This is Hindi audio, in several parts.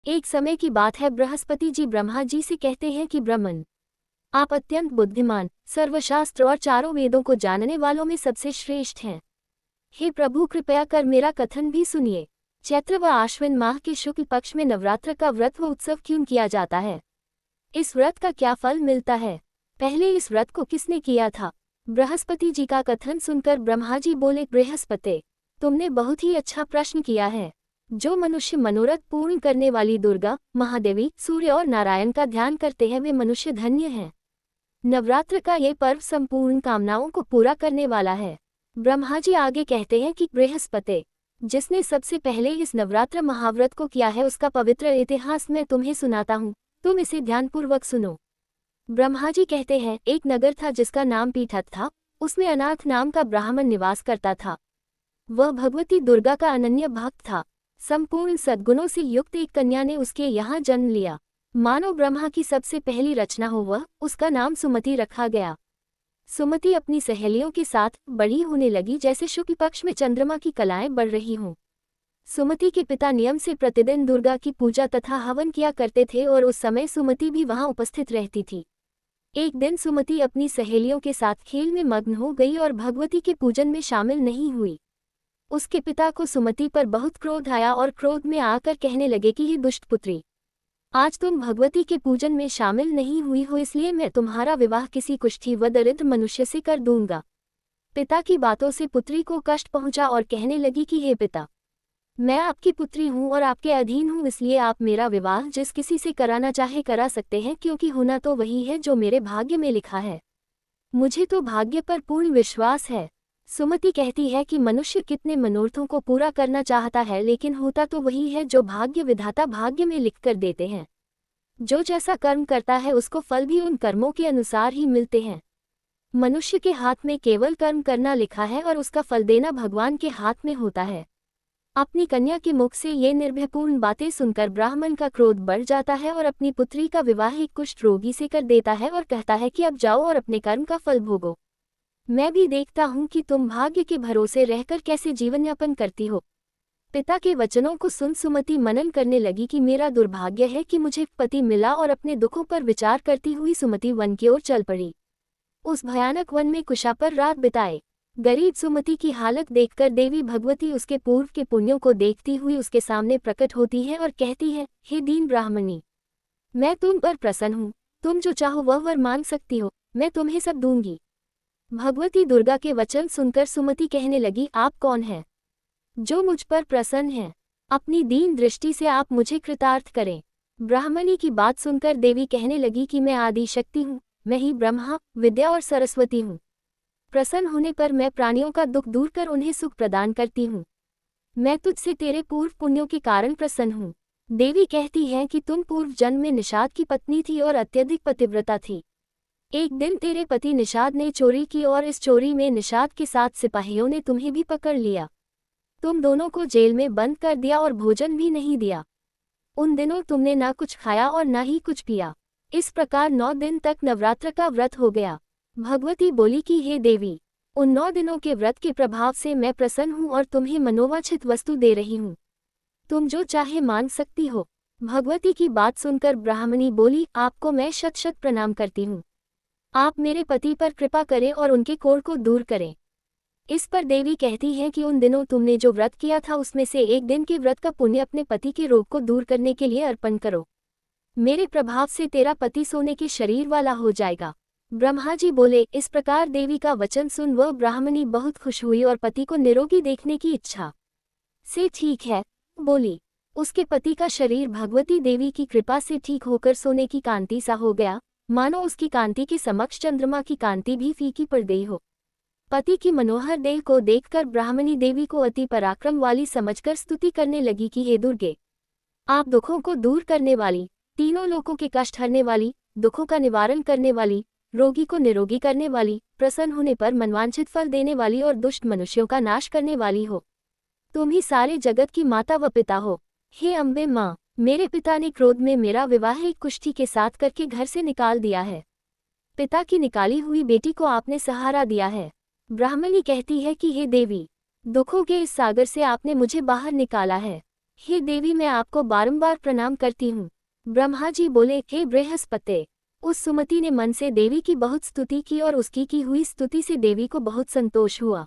एक समय की बात है, बृहस्पति जी ब्रह्मा जी से कहते हैं कि ब्रह्मन, आप अत्यंत बुद्धिमान, सर्वशास्त्र और चारों वेदों को जानने वालों में सबसे श्रेष्ठ हैं। हे प्रभु, कृपया कर मेरा कथन भी सुनिए। चैत्र व आश्विन माह के शुक्ल पक्ष में नवरात्र का व्रत व उत्सव क्यों किया जाता है? इस व्रत का क्या फल मिलता है? पहले इस व्रत को किसने किया था? बृहस्पति जी का कथन सुनकर ब्रह्मा जी बोले, बृहस्पति, तुमने बहुत ही अच्छा प्रश्न किया है। जो मनुष्य मनोरथ पूर्ण करने वाली दुर्गा, महादेवी, सूर्य और नारायण का ध्यान करते हैं वे मनुष्य धन्य हैं। नवरात्र का ये पर्व संपूर्ण कामनाओं को पूरा करने वाला है। ब्रह्मा जी आगे कहते हैं कि बृहस्पति, जिसने सबसे पहले इस नवरात्र महाव्रत को किया है उसका पवित्र इतिहास मैं तुम्हें सुनाता हूँ, तुम इसे ध्यानपूर्वक सुनो। ब्रह्मा जी कहते हैं, एक नगर था जिसका नाम पीठक था। उसमें अनाथ नाम का ब्राह्मण निवास करता था। वह भगवती दुर्गा का अनन्य भक्त था। संपूर्ण सद्गुणों से युक्त एक कन्या ने उसके यहाँ जन्म लिया। मानो ब्रह्मा की सबसे पहली रचना हो वह, उसका नाम सुमति रखा गया। सुमति अपनी सहेलियों के साथ बड़ी होने लगी जैसे शुक्ल पक्ष में चंद्रमा की कलाएं बढ़ रही हों। सुमति के पिता नियम से प्रतिदिन दुर्गा की पूजा तथा हवन किया करते थे और उस समय सुमति भी वहां उपस्थित रहती थी। एक दिन सुमति अपनी सहेलियों के साथ खेल में मग्न हो गई और भगवती के पूजन में शामिल नहीं हुई। उसके पिता को सुमति पर बहुत क्रोध आया और क्रोध में आकर कहने लगे कि ये दुष्ट पुत्री, आज तुम भगवती के पूजन में शामिल नहीं हुई हो, इसलिए मैं तुम्हारा विवाह किसी कुष्ठी व दरिद्र मनुष्य से कर दूंगा। पिता की बातों से पुत्री को कष्ट पहुंचा और कहने लगी कि हे पिता, मैं आपकी पुत्री हूं और आपके अधीन हूं, इसलिए आप मेरा विवाह जिस किसी से कराना चाहे करा सकते हैं, क्योंकि होना तो वही है जो मेरे भाग्य में लिखा है। मुझे तो भाग्य पर पूर्ण विश्वास है। सुमति कहती है कि मनुष्य कितने मनोरथों को पूरा करना चाहता है, लेकिन होता तो वही है जो भाग्य विधाता भाग्य में लिख कर देते हैं। जो जैसा कर्म करता है उसको फल भी उन कर्मों के अनुसार ही मिलते हैं। मनुष्य के हाथ में केवल कर्म करना लिखा है और उसका फल देना भगवान के हाथ में होता है। अपनी कन्या के मुख से ये निर्भयपूर्ण बातें सुनकर ब्राह्मण का क्रोध बढ़ जाता है और अपनी पुत्री का विवाह एक कुष्ठ रोगी से कर देता है और कहता है कि अब जाओ और अपने कर्म का फल भोगो। मैं भी देखता हूँ कि तुम भाग्य के भरोसे रहकर कैसे जीवन यापन करती हो। पिता के वचनों को सुन सुमति मनन करने लगी कि मेरा दुर्भाग्य है कि मुझे पति मिला, और अपने दुखों पर विचार करती हुई सुमति वन की ओर चल पड़ी। उस भयानक वन में कुशा पर रात बिताए। गरीब सुमति की हालत देखकर देवी भगवती उसके पूर्व के पुण्यों को देखती हुई उसके सामने प्रकट होती है और कहती है, हे दीन ब्राह्मणी, मैं तुम पर प्रसन्न हूँ। तुम जो चाहो वह वर मांग सकती हो, मैं तुम्हें सब दूंगी। भगवती दुर्गा के वचन सुनकर सुमति कहने लगी, आप कौन हैं जो मुझ पर प्रसन्न हैं? अपनी दीन दृष्टि से आप मुझे कृतार्थ करें। ब्राह्मणी की बात सुनकर देवी कहने लगी कि मैं आदि शक्ति हूँ, मैं ही ब्रह्मा, विद्या और सरस्वती हूँ। प्रसन्न होने पर मैं प्राणियों का दुख दूर कर उन्हें सुख प्रदान करती हूँ। मैं तुझसे तेरे पूर्व पुण्यों के कारण प्रसन्न हूँ। देवी कहती है कि तुम पूर्व जन्म में निषाद की पत्नी थी और अत्यधिक पतिव्रता थी। एक दिन तेरे पति निषाद ने चोरी की और इस चोरी में निषाद के साथ सिपाहियों ने तुम्हें भी पकड़ लिया। तुम दोनों को जेल में बंद कर दिया और भोजन भी नहीं दिया। उन दिनों तुमने ना कुछ खाया और ना ही कुछ पिया। इस प्रकार 9 दिन तक नवरात्र का व्रत हो गया। भगवती बोली कि हे देवी, उन 9 दिनों के व्रत के प्रभाव से मैं प्रसन्न हूँ और तुम्हें मनोवांछित वस्तु दे रही हूँ। तुम जो चाहे मांग सकती हो। भगवती की बात सुनकर ब्राह्मणी बोली, आपको मैं शत शत प्रणाम करती हूँ। आप मेरे पति पर कृपा करें और उनके कोढ़ को दूर करें। इस पर देवी कहती है कि उन दिनों तुमने जो व्रत किया था उसमें से एक दिन के व्रत का पुण्य अपने पति के रोग को दूर करने के लिए अर्पण करो। मेरे प्रभाव से तेरा पति सोने के शरीर वाला हो जाएगा। ब्रह्मा जी बोले। इस प्रकार देवी का वचन सुन वह ब्राह्मणी बहुत खुश हुई और पति को निरोगी देखने की इच्छा से ठीक है बोली। उसके पति का शरीर भगवती देवी की कृपा से ठीक होकर सोने की कांति सा हो गया, मानो उसकी कांति के समक्ष चंद्रमा की कांति भी फीकी पड़ गई हो। पति की मनोहर देह को देखकर ब्राह्मणी देवी को अति पराक्रम वाली समझकर स्तुति करने लगी कि हे दुर्गे, आप दुखों को दूर करने वाली, तीनों लोकों के कष्ट हरने वाली, दुखों का निवारण करने वाली, रोगी को निरोगी करने वाली, प्रसन्न होने पर मनवांछित फल देने वाली और दुष्ट मनुष्यों का नाश करने वाली हो। तुम ही सारे जगत की माता व पिता हो। हे अम्बे माँ, मेरे पिता ने क्रोध में मेरा विवाह एक कुष्ठी के साथ करके घर से निकाल दिया है। पिता की निकाली हुई बेटी को आपने सहारा दिया है। ब्राह्मणी कहती है कि हे देवी, दुखों के इस सागर से आपने मुझे बाहर निकाला है। हे देवी, मैं आपको बारंबार प्रणाम करती हूँ। ब्रह्मा जी बोले, हे बृहस्पति। उस सुमति ने मन से देवी की बहुत स्तुति की और उसकी की हुई स्तुति से देवी को बहुत संतोष हुआ।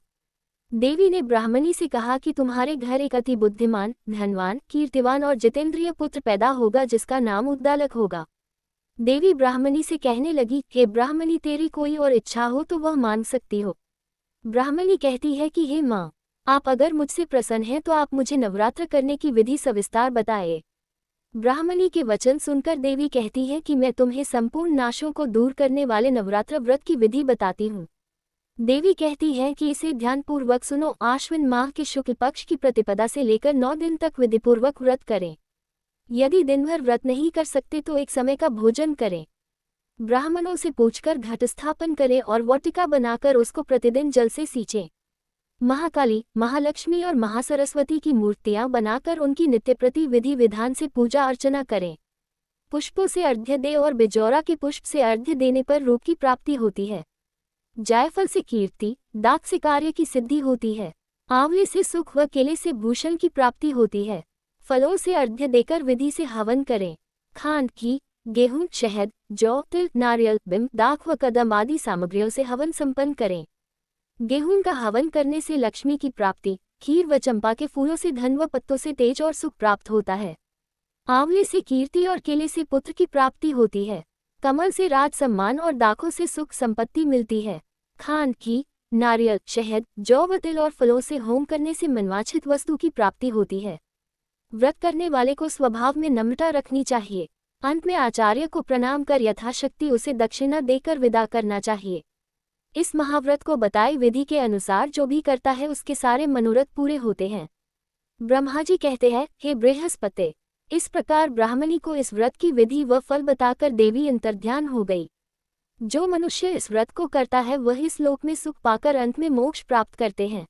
देवी ने ब्राह्मणी से कहा कि तुम्हारे घर एक अति बुद्धिमान, धनवान, कीर्तिवान और जितेंद्रिय पुत्र पैदा होगा जिसका नाम उद्दालक होगा। देवी ब्राह्मणी से कहने लगी, हे ब्राह्मणी, तेरी कोई और इच्छा हो तो वह मान सकती हो। ब्राह्मणी कहती है कि हे माँ, आप अगर मुझसे प्रसन्न हैं तो आप मुझे नवरात्र करने की विधि सविस्तार बताएं। ब्राह्मणी के वचन सुनकर देवी कहती है कि मैं तुम्हें संपूर्ण नाशों को दूर करने वाले नवरात्र व्रत की विधि बताती हूँ। देवी कहती है कि इसे ध्यानपूर्वक सुनो। आश्विन माह के शुक्ल पक्ष की प्रतिपदा से लेकर 9 दिन तक विधिपूर्वक व्रत करें। यदि दिन भर व्रत नहीं कर सकते तो एक समय का भोजन करें। ब्राह्मणों से पूछकर घट स्थापन करें और वाटिका बनाकर उसको प्रतिदिन जल से सींचें। महाकाली, महालक्ष्मी और महासरस्वती की मूर्तियां बनाकर उनकी नित्य प्रति विधि विधान से पूजा अर्चना करें। पुष्पों से अर्घ्य दे और बिजौरा के पुष्प से अर्घ्य देने पर रूप की प्राप्ति होती है। जायफल से कीर्ति, दाक से कार्य की सिद्धि होती है। आंवले से सुख व केले से भूषण की प्राप्ति होती है। फलों से अर्घ्य देकर विधि से हवन करें। खांड, घी, गेहूं, शहद, जौ, तिल, नारियल, बिंब, दाख व कदम आदि सामग्रियों से हवन संपन्न करें। गेहूं का हवन करने से लक्ष्मी की प्राप्ति, खीर व चंपा के फूलों से धन व पत्तों से तेज और सुख प्राप्त होता है। आंवले से कीर्ति और केले से पुत्र की प्राप्ति होती है। कमल से राज सम्मान और दाखों से सुख संपत्ति मिलती है। खांड, घी, नारियल, शहद, जौ व तिल और फलों से होम करने से मनवांछित वस्तु की प्राप्ति होती है। व्रत करने वाले को स्वभाव में नम्रता रखनी चाहिए। अंत में आचार्य को प्रणाम कर यथाशक्ति उसे दक्षिणा देकर विदा करना चाहिए। इस महाव्रत को बताई विधि के अनुसार जो भी करता है उसके सारे मनोरथ पूरे होते हैं। ब्रह्मा जी कहते हैं, हे बृहस्पति। इस प्रकार ब्राह्मणी को इस व्रत की विधि व फल बताकर देवी अंतर्ध्यान हो गई। जो मनुष्य इस व्रत को करता है वह इस लोक में सुख पाकर अंत में मोक्ष प्राप्त करते हैं।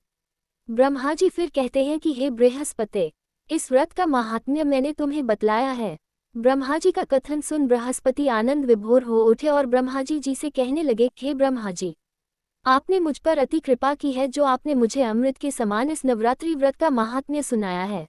ब्रह्मा जी फिर कहते हैं कि हे बृहस्पति, इस व्रत का महात्म्य मैंने तुम्हें बतलाया है। ब्रह्मा जी का कथन सुन बृहस्पति आनंद विभोर हो उठे और ब्रह्मा जी से कहने लगे, हे ब्रह्मा जी, आपने मुझ पर अति कृपा की है जो आपने मुझे अमृत के समान इस नवरात्रि व्रत का महात्म्य सुनाया है।